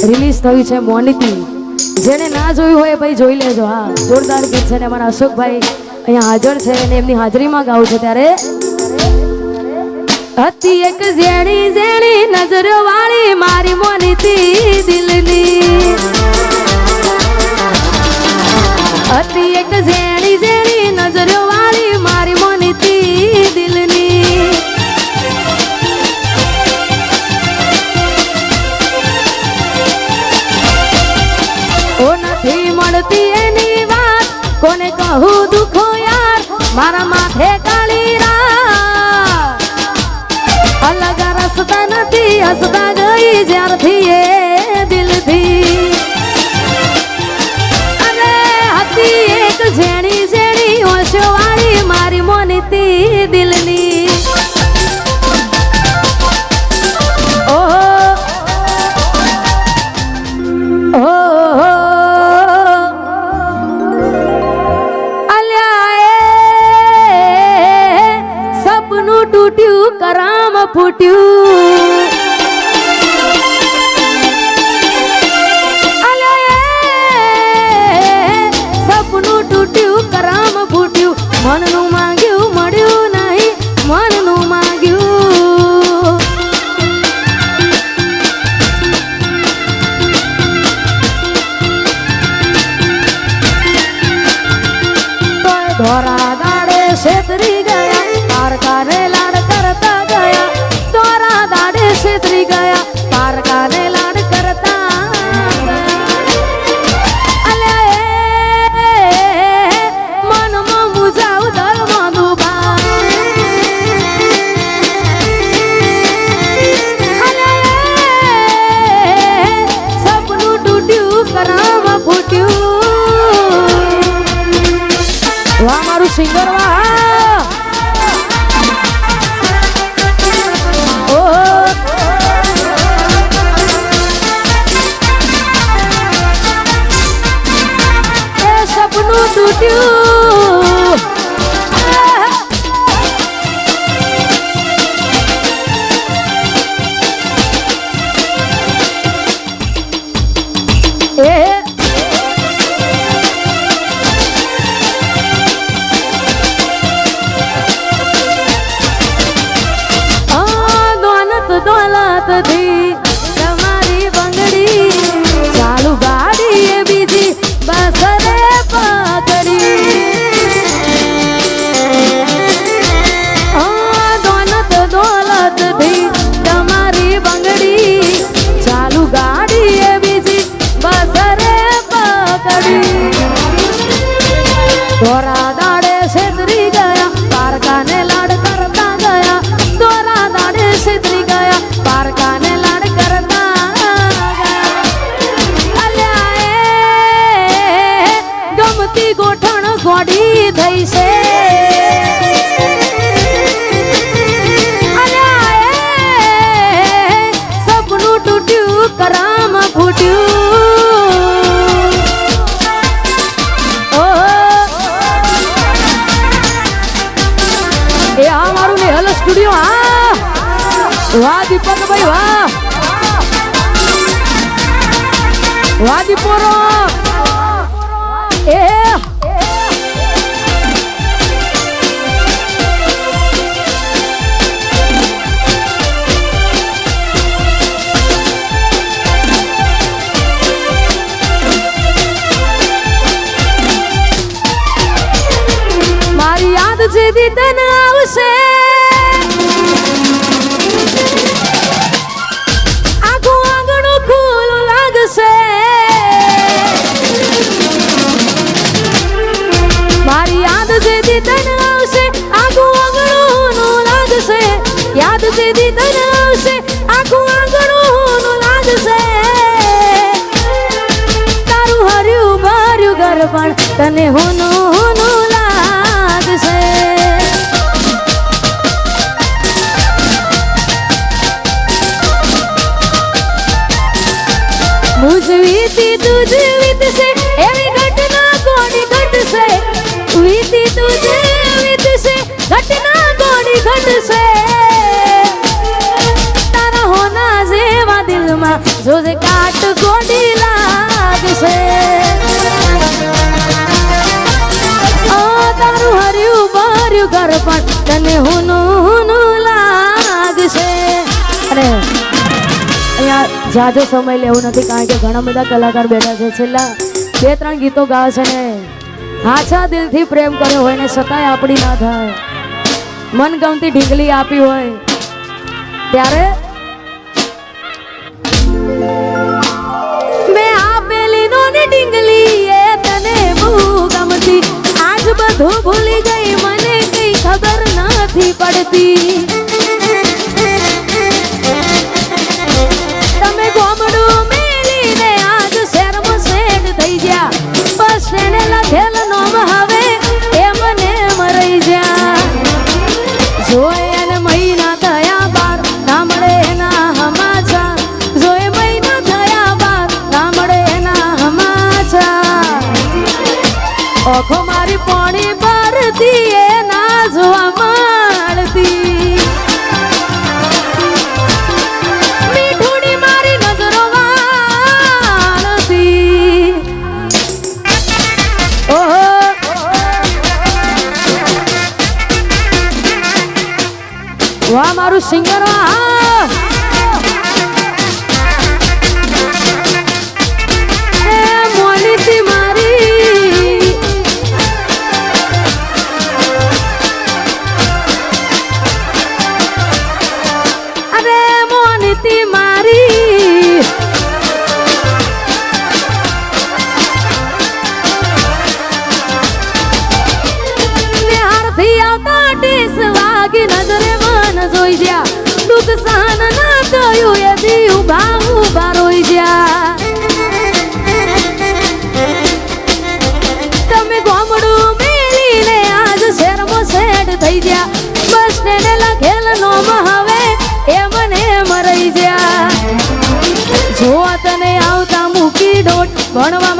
Release થયું છે મોનિતી. જેને ના જોયું હોય ભાઈ જોઈ લેજો. હા, જોરદાર ગીત છે ને અમારા અશોકભાઈ અહીંયા હાજર છે અને એમની હાજરીમાં ગાવું છે. ત્યારે હતી એક ઝેણી ઝેણી નજરો વાળી મારી મોનિતી દિલની. હતી એક ઝેણી ઝેણી નજરો વાળી મારી મોનિતી દિલની. ઓ નથી મળતી એની વાત કોને કહું દુખો યાર મારા માથે કાળી રાત. અલગ રસ્તા નથી હસતા ગઈ જ્યારથી એ દિલથી. અરે હતી એક ઝેણી ઝેણી હોશો વાળી મારી મોનિતી દિલની. તૂટ્યું કરામ ફૂટ્યું. સપનું તૂટ્યું કરામ ફૂટ્યું. મનનું માંગ્યું મળ્યું નહીં મનનું માંગ્યું. ધોરા દાડે છેતરી ગયા પારકાને લાડ કરતા ગયા. ધોરા દાડે છેતરી ગયા પારકાને લાડ કરતા ગયા. મનમાં મુજાવ દળમાં દુબા. સપનું તૂટ્યું કરામ ફૂટ્યું. વાહ મારું સિંગર વાહ. સપનું તૂટ્યું. દોલતથી તમારી બંગડી ચાલુ ગાડી એ બીજી બસ રે પકડી. દોલતથી તમારી બંગડી ચાલુ ગાડી એ બીજી બસ રે પકડી. ધોરા દાડે છેતરી ગયા પારકાને લાડ કરતા ગયા. ધોરા દાડે છેતરી ગયા પારકાને લાડ કરતા ગયા. ગમતી ગોઠણ ગોડી થઈ છે. સપનું તૂટ્યું કરામ ફૂટ્યું. એ આ મારું નેહલ સ્ટુડિયો. હા વાહ દીપકભાઈ વાહ. વાહ દીપોરો. એ મારી યાદ જેદી તને આવશે આખું આંગણું ખુલ્લું લાગશે. મારી યાદ જેદી તને આવશે આખું આંગણું લાગશે. યાદ જેદી તને આવશે આખું આંગણું લાગશે. તારું હર્યું ભર્યું ઘર પણ તને હોનું લાગશે. મુજ વીતી તુજ વીતશે એવી ઘટના કોની ઘટશે. વીતી તુજ વીતશે ઘટના કોની ઘટશે. તારા હોના જેવા દિલમાં જોજે કાટ પણ તને હુનું લાગશે. અને અહીંયા જાજો સમય લેવું નથી કારણ કે ઘણા બધા કલાકાર બેઠા છે. છેલ્લા 2-3 ગીતો ગાવે છે ને હાચા દિલથી પ્રેમ કર્યો હોય ને છતાંય આપણી ના થાય, મનગમતી ઢીંગલી આપી હોય ત્યારે મેં આપેલી નોની ઢીંગલી એ તને બહુ ગમતી. આજ બધું ભૂલી ગઈ મને કઈ ખબર નથી પડતી. તમે ગોમડું મેલીને આજ શહેરમાં સેટ થઈ ગયા. બસ એને લખેલ નોમ હવે એ મને મરી જા. જોઈ અને મહિના થયા બાર ના મળે એના હમાચા. જોઈ મહિના થયા બાર ના મળે એના હમાચા. ઓખો મારી પોણી ભરતી એ ના જોવા મળતી. મીઠુડી મારી નજરો વાળતી. ઓહો વાહ મારું સિંગર વાહ. એ મોનીતી મારી અરે મોનીતી મારી નિહારથી આવતા ટેસ વાગી નજરે જોઈ જ્યા. દુઃખ સહન ના થયું એ દી ઉભા ઉભા રોઈ જ્યા. તમે ગોમડું મેલીને આજ શહેરમાં સેટ થઈ ગયા. બસ તેને લખેલ નોમ હવે એ મને મરાઈ જ્યા. જો તને આવતા મૂકી દોટ ભણવા